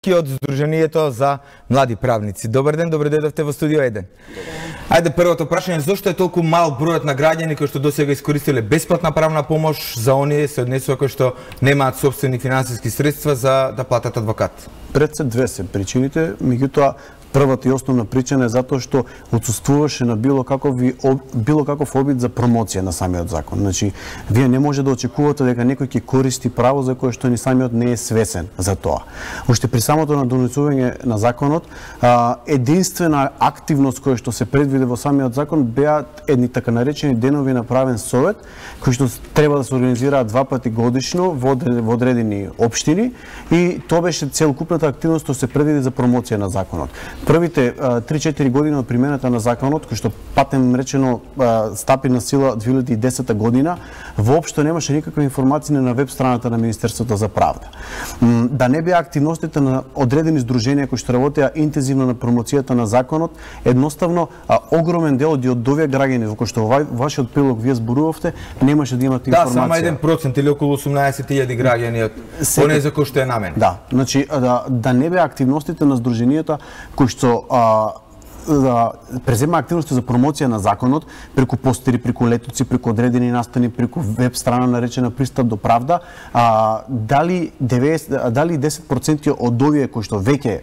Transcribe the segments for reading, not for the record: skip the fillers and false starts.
Пеевски од Сдруженијето за млади правници. Добар ден, добре дојдовте во студио 1. Ајде првото прашање, зошто е толку мал бројот на граѓани кои што досега искористиле бесплатна правна помош, за оние се однесува кои што немаат сопствени финансиски средства за да платат адвокат? Пред се две се причините, меѓутоа првата и основна причина е затоа што отсуствуваше на било каков обид за промоција на самиот закон. Значи, вие не може да очекувате дека некој ќе користи право за кое што ни самиот не е свесен за тоа. Уште при самото надонесување на законот, единствена активност која што се предвиде во самиот закон беа едни така наречени денови на правен совет, кои што треба да се организираат 2 пати годишно во одредени општини, и тоа беше целокупната активност што се предвиди за промоција на законот. Првите 3-4 години од примената на законот, кој што патем речено стапи на сила 2010 година, воопшто немаше никаква информација на веб страната на Министерството за правда. Да не беа активностите на одредени здруженија кои што работеа интензивно на промоцијата на законот, едноставно огромен дел од овие граѓани во кои што во вашиот прилог вие зборувавте, немаше да имате информација. Да, само 1% или околу 18.000 граѓани од оние за кои што е намен. Да, значи да не беа активностите на здруженијата кои што презема активности за промоција на законот преку постери, преку летоци, преку одредени настани, преку веб страна наречена Пристап до правда, дали 10% од овие кои што веќе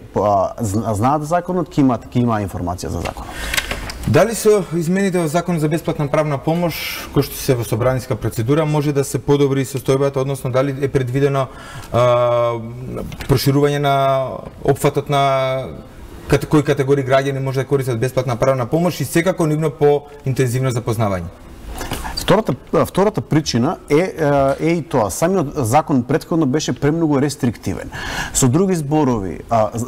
знаат законот ќе има информација за законот. Дали со измените во Законот за бесплатна правна помош, кои што се во собраниска процедура, може да се подобри состојбата, односно дали е предвидено проширување на опфатот на кои категории граѓани може да користат бесплатна правна помош и секако нивно по-интензивно запознавање? Втората причина е и тоа. Самиот закон претходно беше премногу рестриктивен. Со други зборови,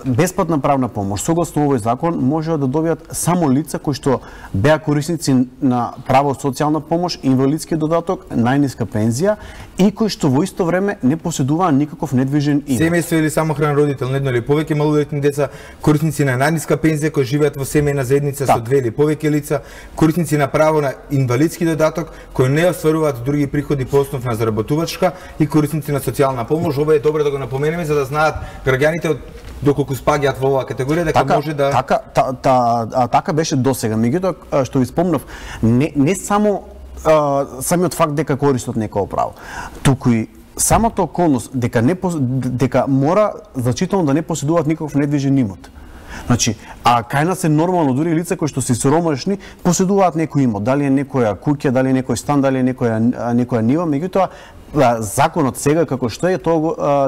бесплатна правна помош согласно овој закон може да добијат само лица кои што беа корисници на право од социјална помош, инвалидски додаток, најниска пензија и кои што во исто време не поседуваа никаков недвижен имот. Семејство или самохранен родител, едно или повеќе малолетни деца, корисници на најниска пензија кои живеат во семејна заедница со 2 или повеќе лица, корисници на право на инвалидски додаток кои не остваруваат други приходи по основ на заработувачка и корисници на социјална помош. Ова е добро да го напоменеме за да знаат граѓаните доколку спаѓаат во оваа категорија дека може да така беше досега. Меѓутоа што ви спомнав, не само самиот факт дека користат некој право, туку и самата околност дека мора значително да не поседуваат никаков недвижен имот. Значи, кај нас е нормално дури лица кои што се сиромашни поседуваат некој имот, дали е некоја куќа, дали е некој стан, дали е некоја нива, меѓутоа законот сега како што е,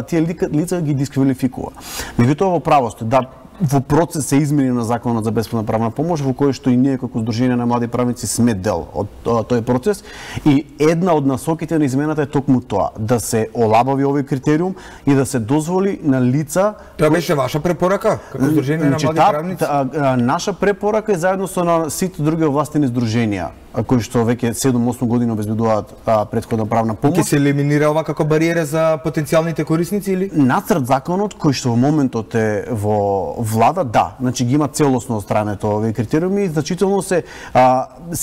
тие лица ги дисквалификува. Меѓутоа во правост, да, во процес се измени на законот за бесплатна правна помош, во кој што и ние како Сдружение на млади правници сме дел од тој процес, и една од насоките на измената е токму тоа, да се олабави овој критериум и да се дозволи на лица. Тоа беше ваша препорака како Сдружение на млади правници? Наша препорака е заедно со сите други овластени здруженија кои што веќе 7-8 години обезбедуваат претходна правна помош. Ќе се елиминира ова како бариера за потенцијалните корисници или? Нацрт законот кој што во моментот е во влада, да, значи ги има целосно острането овие критериуми и значително се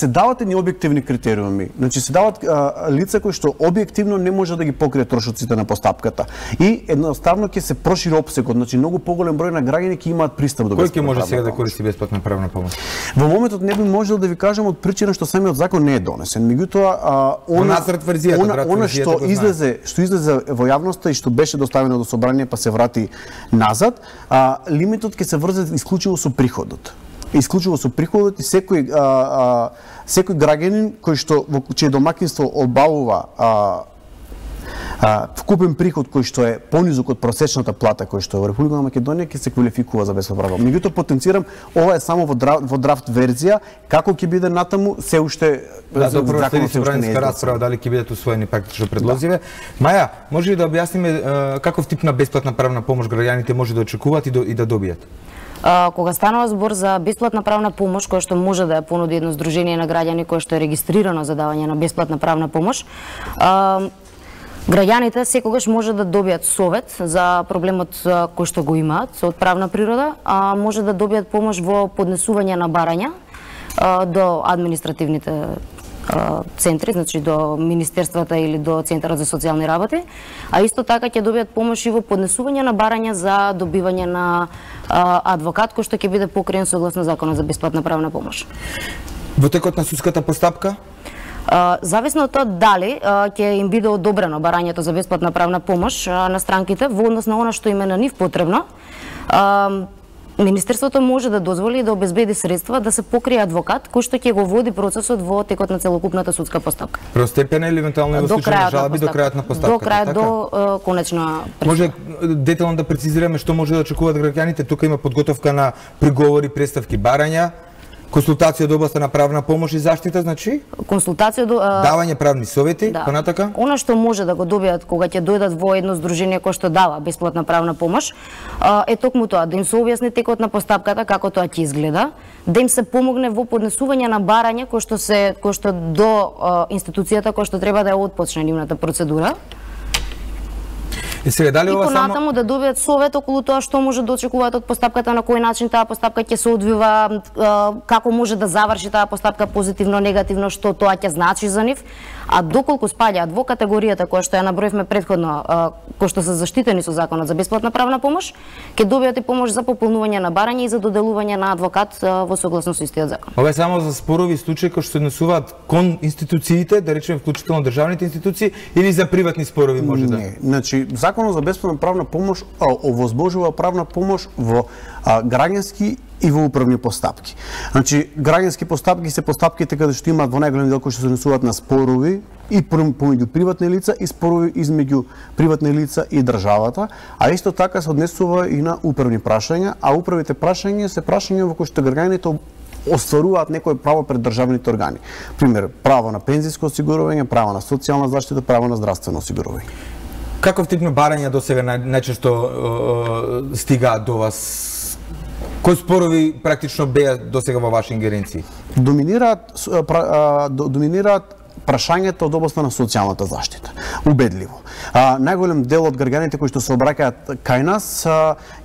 дават едни објективни критериуми. Значи се дават лица кои што објективно не може да ги покријат трошоците на постапката. И едноставно ќе се прошири опсегот, значи многу поголем број на граѓани ќе имаат пристап до бесплатна правна помош. Кој ќе може сега да користи бесплатна правна помош? Во моментот не би можел да ви кажам од причина што самиот закон не е донесен. Меѓутоа, она што излезе во јавноста и што беше доставено до собрание па се врати назад, лимитот ќе се врзе исклучиво со приходот. Исклучиво со приходот и секој граѓанин кој што во чие домаќинство обавува вкупен приход кој што е понизок од просечната плата кој што е во Република Македонија ќе се квалификува за бесплатна правна. Меѓутоа потенцирам, ова е само во драфт верзија, како ќе биде натаму се уште законот се уште не е расправа дали ќе бидат усвоени практично предлозиве. Маја, може ли да објасниме каков тип на бесплатна правна помош граѓаните може да очекуваат и да добијат? Кога станува збор за бесплатна правна помош, која што може да ја понуди едно здружение на граѓани кое што е регистрирано за давање на бесплатна правна помош, граѓаните секогаш може да добијат совет за проблемот кој што го имаат од правна природа, може да добијат помош во поднесување на барања до административните центри, значи до министерствата или до Центарот за социјални работи, а исто така ќе добијат помош и во поднесување на барања за добивање на адвокат кој што ќе биде покриен согласно Законот за бесплатна правна помош. Во текот на судската постапка? Зависно од тоа дали ќе им биде одобрено барањето за бесплатна правна помош на странките во однос на она што им е на нив потребно, Министерството може да дозволи и да обезбеди средства да се покрие адвокат кој што ќе го води процесот во текот на целокупната судска постапка. Првостепена или евентуално во случај на жалби до крајот на постапката? До крајот, до конечна пресуда. Може детално да прецизираме што може да очекуваат граѓаните? Тука има подготовка на приговори, представки, барања, консултација од областа на правна помош и заштита, значи? Консултација до давање правни совети, понатака? Она што може да го добијат кога ќе дојдат во едно здружение кој што дава бесплатна правна помош, е токму тоа, да им се објасни текот на постапката како тоа ќе изгледа, да им се помогне во поднесување на барања кој што до институцијата кој што треба да ја отпочне нивната процедура. И сега дали ова понатаму да добијат совет околу тоа што може да очекуваат од постапката, на кој начин таа постапка ќе се одвива, како може да заврши таа постапка позитивно, негативно, што тоа ќе значи за нив, а доколку спаѓаат во категоријата која што ја наброивме претходно, кои што се заштитени со Законот за бесплатна правна помош, ќе добијат и помош за пополнување на барања и за доделување на адвокат во согласно со истиот закон. Ова е само за спорови случаи кои што се однесуваат кон институциите, да речеме вклучително државните институции, или за приватни спорови може да? Не, значи Законот за бесплатна правна помош овозможува правна помош во граѓански и во управни постапки. Значи, граѓански постапки се постапките каде што имаат во најголем дел кои што се однесуваат на спорови и помеѓу приватни лица и спорови измеѓу приватни лица и државата, а исто така се однесува и на управни прашања, а управните прашања се прашања во кои што граѓаните остваруваат некое право пред државните органи. Пример, право на пензиско осигурување, право на социјална заштита, право на здравствено осигурување. Каков тип на барања досега најчесто стигаат до вас? Кои спорови практично беа досега во ваши ингеренции? Доминираат прашањата од областа на социјалната заштита. Убедливо. Најголем дел од граѓаните кои што се обраќаат кај нас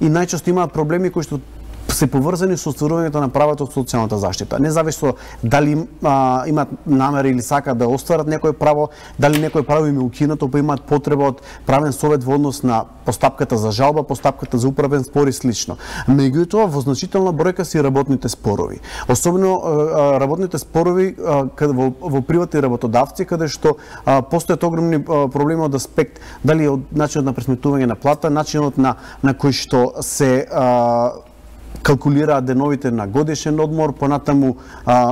и најчесто имаат проблеми кои што се поврзани со остварувањето на правото од социјалната заштита. Независно дали имаат намера или сакаат да остварат некое право, дали некое право им е укинато, па имаат потреба од правен совет во однос на постапката за жалба, постапката за управен спор и слично. Меѓутоа, во значителна бројка се работните спорови. Особено работните спорови во приватни работодавци, каде што постојат огромни проблеми од аспект дали од начинот на пресметување на плата, начинот на кој што се калкулираат деновите на годишен одмор, понатаму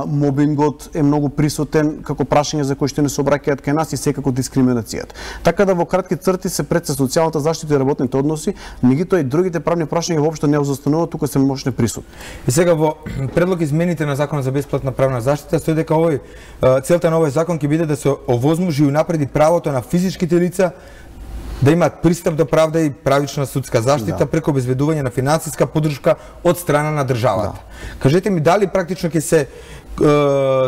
мобингот е многу присутен како прашање за кои што не се обраќаат кај нас и секако дискриминацијата. Така да во кратки црти се пред социјалната заштита и работните односи, меѓутоа и другите правни прашања воопшто не застануваат, тука се мощно присутни. И сега во предлог измените на Законот за бесплатна правна заштита стои дека целта на овој закон ќе биде да се овозможи и унапреди правото на физичките лица да имаат пристап до правда и правична судска заштита преку обезбедување на финансиска поддршка од страна на државата. Кажете ми дали практично ќе се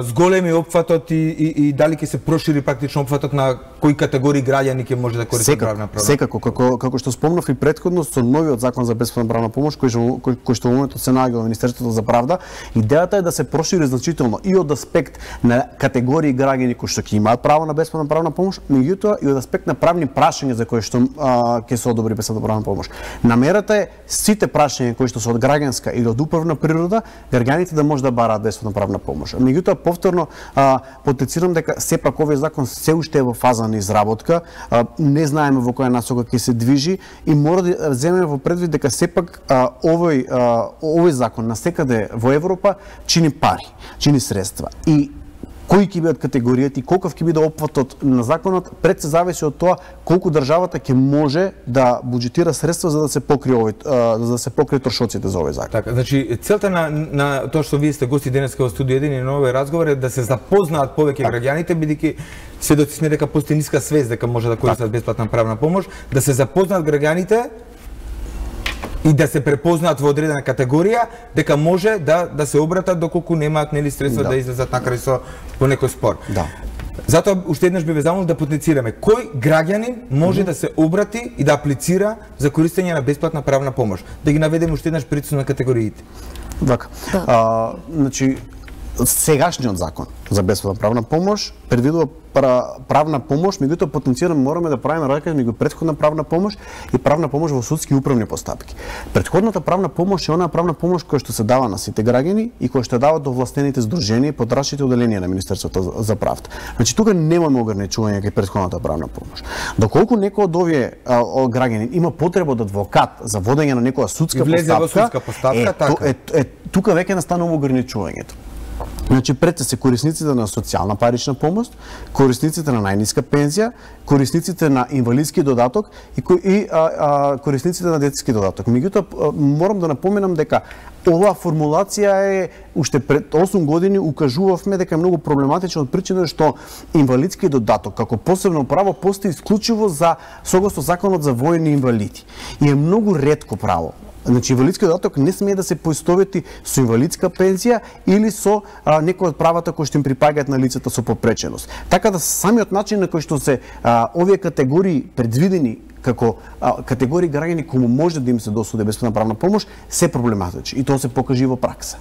зголеми опфатот и дали ќе се прошири практично опфатот на кои категории граѓани ќе може да користат правна помош? Секако, како што спомнав и претходно со новиот закон за бесплатна правна помош кој што во моментот се наоѓа во Министерството за правда, идејата е да се прошири значително и од аспект на категории граѓани кои што ќе имаат право на бесплатна правна помош, меѓутоа и од аспект на правни прашања за кои што ќе се одобри бесплатна правна помош. Намерата е сите прашања кои што се од граѓанска или од управна природа, граѓаните да може да бараат бесплатна правна помош. Меѓутоа, повторно потенцирам дека сепак овој закон се уште е во фаза на изработка, не знаеме во која насока ќе се движи и мора да земеме во предвид дека сепак овој закон насекаде во Европа чини пари, чини средства. И кои ќе бидат категоријата и колков ќе биде опфатот на законот, пред се зависи од тоа колку државата ќе може да буџетира средства за да се покрие трошоците за овој закон. Така, значи целта на тоа што вие сте гости денеска во студио 1 и на овој разговор е да се запознаат повеќе граѓаните, бидејќи сведоци сме дека постои ниска свест дека може да користат бесплатна правна помош, да се запознаат граѓаните и да се препознаат во одредена категорија, дека може да се обратат доколку немаат нели средства да излезат накрај со по некој спор. Затоа уште еднаш би ве замолил да потенцираме кој граѓанин може да се обрати и да аплицира за користење на бесплатна правна помош. Да ги наведеме уште еднаш прецизно на категориите. Значи сегашниот закон за бесплатна правна помош предвидува правна помош, меѓутоа потенцијално мораме да правиме разлика меѓу претходна правна помош и правна помош во судски и управни постапки. Претходната правна помош е онаа правна помош која што се дава на сите граѓани и која што дава до властените здруженија и подрачните оделенија на Министерството за правда. Значи тука немаме ограничување кај претходната правна помош. Доколку некој од овие граѓани има потреба од адвокат за водење на некоја судска постапка, тука веќе настанува ограничувањето. Значи, пред се корисниците на социјална парична помош, корисниците на најниска пензија, корисниците на инвалидски додаток и корисниците на детски додаток. Меѓутоа, морам да напоменам дека оваа формулација е уште пред 8 години укажувавме дека е многу проблематична од причина што инвалидски додаток како посебно право постои исклучиво за согласно законот за војни инвалиди. И е многу ретко право. Значи, инвалидски додаток не смее да се поистовети со инвалидска пензија или со некој од правата кои што им припаѓаат на лицата со попреченост. Така да самиот начин на кој што се овие категории предвидени како категории граѓани кому може да им се досуди бесплатна правна помош се проблематични и тоа се покажи во пракса.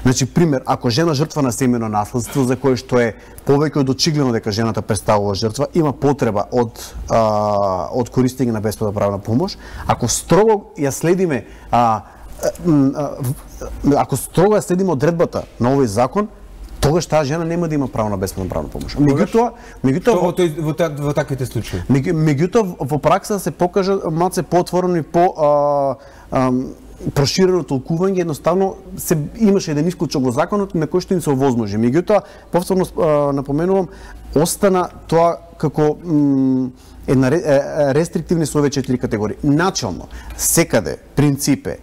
Значи, пример, ако жена жртва на семејно наследство за кое што е повеќе од очигледно дека жената представува жртва, има потреба од користење на бесплатна правна помош, ако строго ја следиме одредбата на овој закон, тогаш таа жена нема да има право на бесплатна правна помош. Меѓутоа во таквите случаи. Меѓутоа во пракса се покажа малце поотворено и по проширено толкување, едноставно имаше еден исклучок во законот на кој што им се овозможи. Меѓутоа, повторно напоменувам, остана тоа како рестриктивни со овие 4 категории. Начелно, секаде, принципе,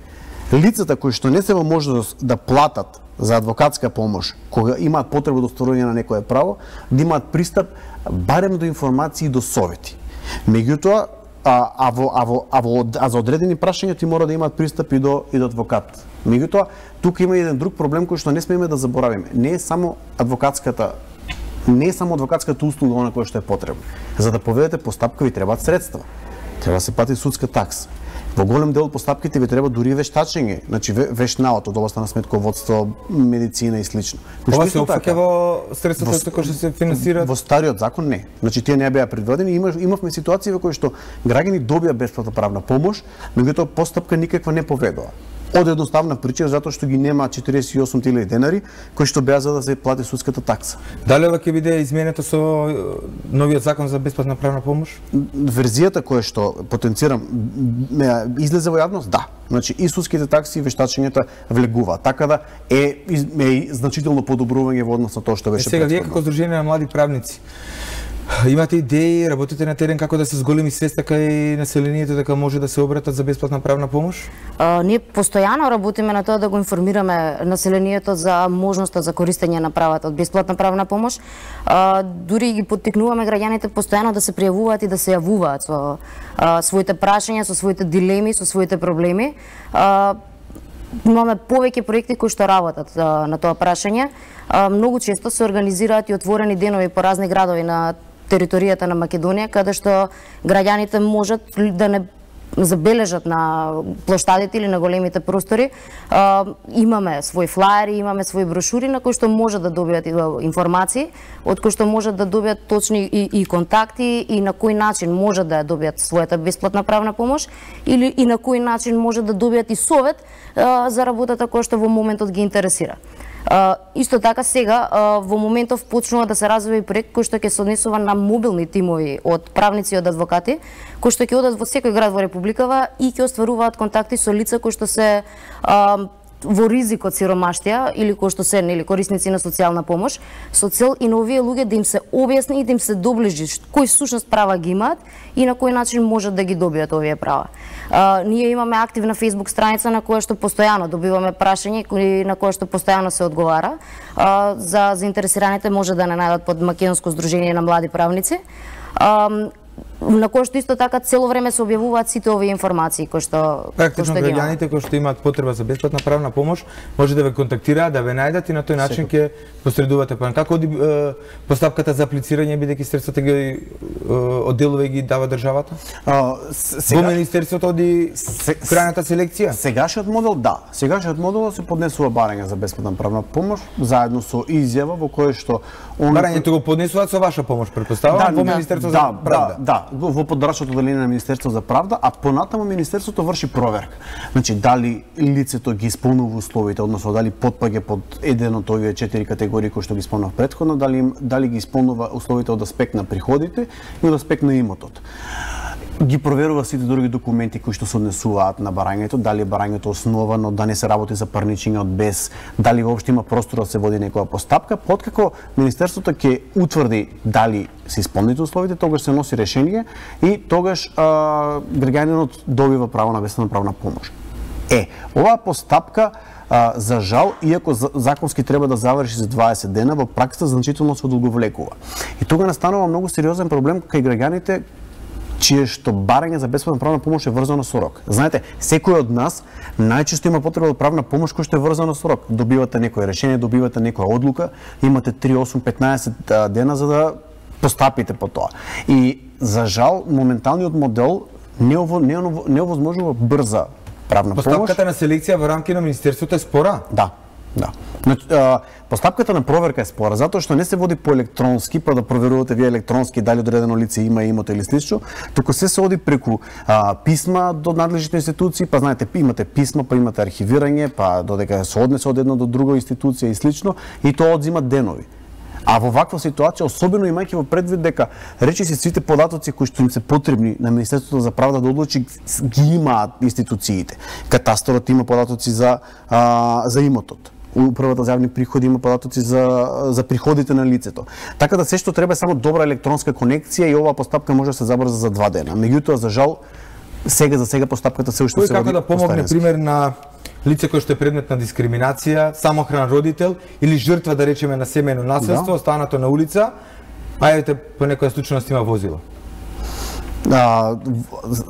лицата кои што не се во можност да платат за адвокатска помош, кога имаат потреба до остварување на некое право, да имаат пристап барем до информации и до совети. Меѓутоа, за одредени прашања ти мора да имаат пристап и до адвокат. Меѓутоа, тука има еден друг проблем кој што не смееме да заборавиме. Не е само адвокатската услуга она која што е потребна. За да поведете постапка ви требаат средства. Треба да се плати судска такса. Во голем дел од постапките ви треба дури вештачење, значи вештнаот од областа на сметководство, медицина и слично. Ова се опфаќа во средствата кои што се финансираат? Во стариот закон не. Значи тие не беа предвидени. Имавме ситуации во кои што граѓани добија бесплатна правна помош, меѓутоа постапка никаква не поведува. Од едноставна причина затоа што ги нема 48.000 денари кои што беа за да се плати судската такса. Дали ова ќе биде изменето со новиот закон за бесплатна правна помош? Верзијата која што потенцирам излезе во јавност, да. Значи и судските такси и вештачењата влегуваат. Така да е значително подобрување во однос на тоа што беше претходно. Сега вие како Сдружение на млади правници имате идеи, работите на терен како да се зголеми свеста кај населението дека може да се обратат за бесплатна правна помош? Ние постојано работиме на тоа да го информираме населението за можноста за користење на правата од бесплатна правна помош. Дури ги поттикнуваме граѓаните постојано да се пријавуваат и да се јавуваат со своите прашања, со своите дилеми, со своите проблеми. Имаме повеќе проекти кои што работат на тоа прашање. Многу често се организираат и отворени денови по разни градови на територијата на Македонија, каде што граѓаните можат да не забележат на плоштадите или на големите простори. Имаме свој флаери, имаме свои брошури на кои што можат да добијат информации, од кои што можат да добијат точни и контакти и на кој начин можат да добијат својата бесплатна правна помош или и на кој начин можат да добијат и совет за работата која што во моментот ги интересира. Исто така сега во моментов почнува да се развива и проект кој што ќе се однесува на мобилни тимови од правници и од адвокати кои што ќе одат во секој град во републикава и ќе остваруваат контакти со лица кои што се во ризик од сиромаштија или кои што се корисници на социјална помош, со цел и на овие луѓе да им се објасни и да им се доближи кои всушност права ги имаат и на кој начин можат да ги добијат овие права. Ние имаме активна Facebook страница на која што постојано добиваме прашања и на која што постојано се одговара. За заинтересираните може да не најдат под Македонско здружение на млади правници. на кој што исто така цело време се објавуваат сите овие информации кои што практично граѓаните кои што имаат потреба за бесплатна правна помош може да ве контактираат, да ве најдат и на тој начин ќе посредувате. Како оди постапката за аплицирање бидејќи средствата ги одделува и ги дава државата? Во министерството оди крајната селекција? Сегашниот модел да. Сегашниот модел се поднесува барање за бесплатна правна помош заедно со изјава во кој што барањето го поднесуваат со ваша помош, претпоставувам, во Министерството за правда. Да, во подрачното оделение на Министерството за правда, а понатаму Министерството врши проверка. Значи дали лицето ги исполнува условите, односно дали потпаѓа под еден од овие 4 категории кои што ги спомнав претходно, дали ги исполнува условите од аспект на приходите и од аспект на имотот. Ги проверува сите други документи кои што се однесуваат на барањето, дали е барањето основано, да не се работи за парничење од без, дали воопшто има простор да се води некоја постапка, поткако Министерството ќе утврди дали се исполнети условите, тогаш се носи решение и тогаш граѓанинот добива право на бесплатна правна помош. Оваа постапка за жал, иако законски треба да заврши за 20 дена, во пракса значително се одолговлекува. И тога настанува многу сериозен проблем кај граѓаните чие што барање за бесплатна правна помош е врзано со рок. Знаете, секој од нас најчесто има потреба од правна помош која што е врзана со рок. Добивате некое решение, добивате некоја одлука, имате 3, 8, 15 дена за да постапите по тоа. И за жал, моменталниот модел не овозможува брза правна помош. Постапката на селекција во рамки на Министерството е спора? Да. Постапката на проверка е спора, затоа што не се води по електронски, па да проверувате вие електронски дали одредено лице има имот или слично, туку се оди преку писма до надлежните институции, па знаете, имате писма, па имате архивирање, па додека се однесе од една до друга институција и слично, и тоа одзима денови. А во ваква ситуација, особено имајќи во предвид дека речиси сите податоци кои што им се потребни на Министерството за правда да одлучи ги имаат институциите. Катастрот има податоци за имотот. Управата за јавни приходи има податоци за приходите на лицето. Така да се што треба е само добра електронска конекција и оваа постапка може да се забрза за 2 дена. Меѓутоа, за жал, за сега постапката се уште се води. Како да помогне, пример, на лице кој што е предмет на дискриминација, самохран родител или жртва, да речеме, на семејно наследство, останато на улица, а ете по некоја случајност има возило?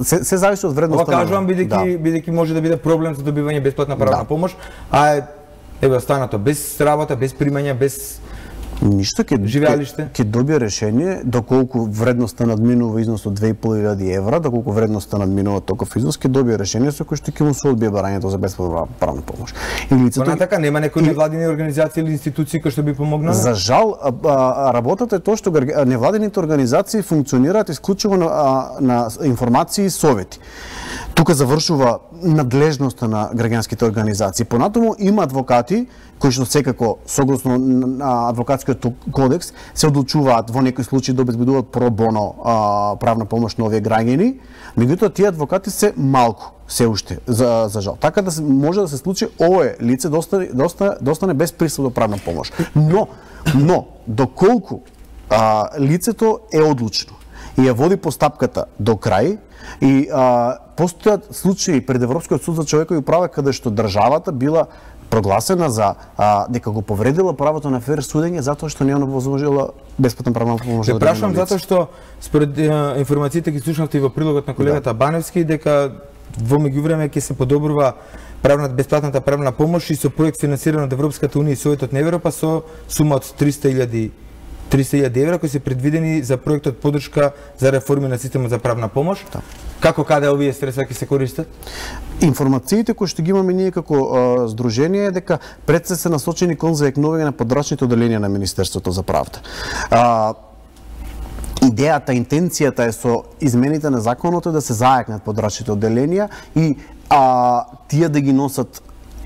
Се зависи од вредноста. Ова кажувам бидејќи може да биде проблем за добивање бесплатна правна помош, а еве останато без работа, без примања, без ништо ќе добие решение доколку вредноста надминува износ од 2500 евра, доколку вредноста надминува таков износ, ќе добие решение со кој што ќе му се одбие барањето за бесплатна правна помош. И лицето така нема некои невладини организации или институции кои што би помогнале? За жал, работата е тоа што невладините организации функционираат исклучиво на информации и совети. Тука завршува надлежноста на граѓанските организации. Понатаму има адвокати кои што секако согласно адвокатскиот кодекс се одлучуваат во некои случаи да обезбедуваат про боно правна помош на овие граѓани, меѓутоа тие адвокати се малку се уште за жал. Така да може да се случи овое лице да остане без пристап до правна помош. Но доколку лицето е одлучно и ја води постапката до крај и постојат случаи пред Европскиот суд за човекови права каде што државата била прогласена за дека го повредила правото на фер судење затоа што не овозможила бесплатна правна помош. Се прашувам затоа што според информациите ги слушнавте и во прилогот на колегата Баневски дека во меѓувреме ќе се подобрува бесплатната правна помош и со проект финансиран од Европската унија и Советот на Европа со сума од 300.000 евра кои се предвидени за проектот поддршка за реформи на системот за правна помош. Како каде овие средства ќе се користат? Информациите кои што ги имаме ние како здружение е дека пред се насочени кон зајакнување на подрачните оделенија на Министерството за правда. Идејата, интенцијата е со измените на законот да се зајакнат подрачните оделенија и тие да ги носат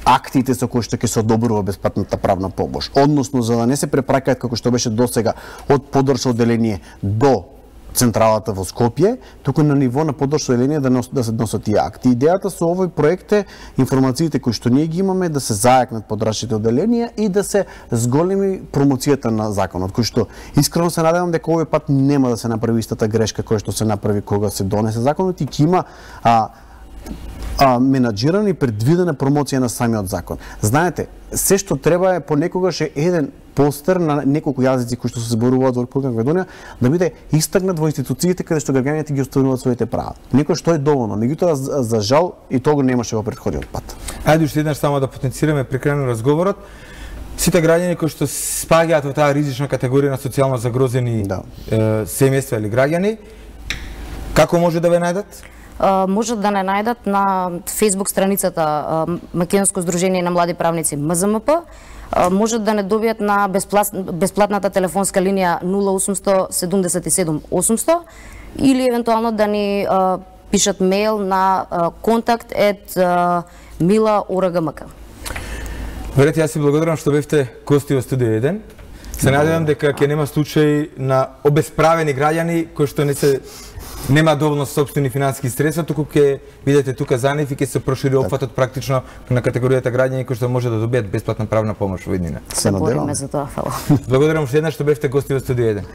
актите со кои што ќе се одобрува бесплатната правна помош. Односно, за да не се препраќаат како што беше досега од подрачно оделение до централата во Скопје, туку на ниво на подрачно оделение да се носат тие акти. Идејата со овој проект е информациите кои што ние ги имаме да се зајакнат подрачните оделенија и да се зголеми промоцијата на законот, кој што искрено се надевам дека овој пат нема да се направи истата грешка која што се направи кога се донесе законот и ќе има менаџирана и предвидена промоција на самиот закон. Знаете, се што треба е понекогаш е еден постер на неколку јазици кои што се зборуваат во Република Македонија да биде истакнат во институциите каде што граѓаните ги остваруваат своите права. Некој што е доволно, меѓутоа за жал и тоа го немаше во претходниот пат. Ајде уште еднаш само да потенцираме при крај на разговорот. Сите граѓани кои што спаѓаат во таа ризична категорија на социјално загрозени семејства или граѓани, како може да ве најдат? Можат да не најдат на Facebook страницата Македонско здружение на млади правници МЗМП, можат да не добијат на бесплатната телефонска линија 0800 77 800 или евентуално да ни пишат мејл на contact@mila.org.mk. Верете, јас си благодарам што бевте гости во Студио 1. Се надевам дека ќе нема случаи на обесправени граѓани кои што нема доволно сопствени финансиски средства, туку ќе бидете тука за нив и ќе се прошири опфатот практично на категоријата граѓани кои што може да добијат бесплатна правна помош во иднина. Се бориме за тоа, фала. Благодарам уште еднаш што бевте гости во Студио 1.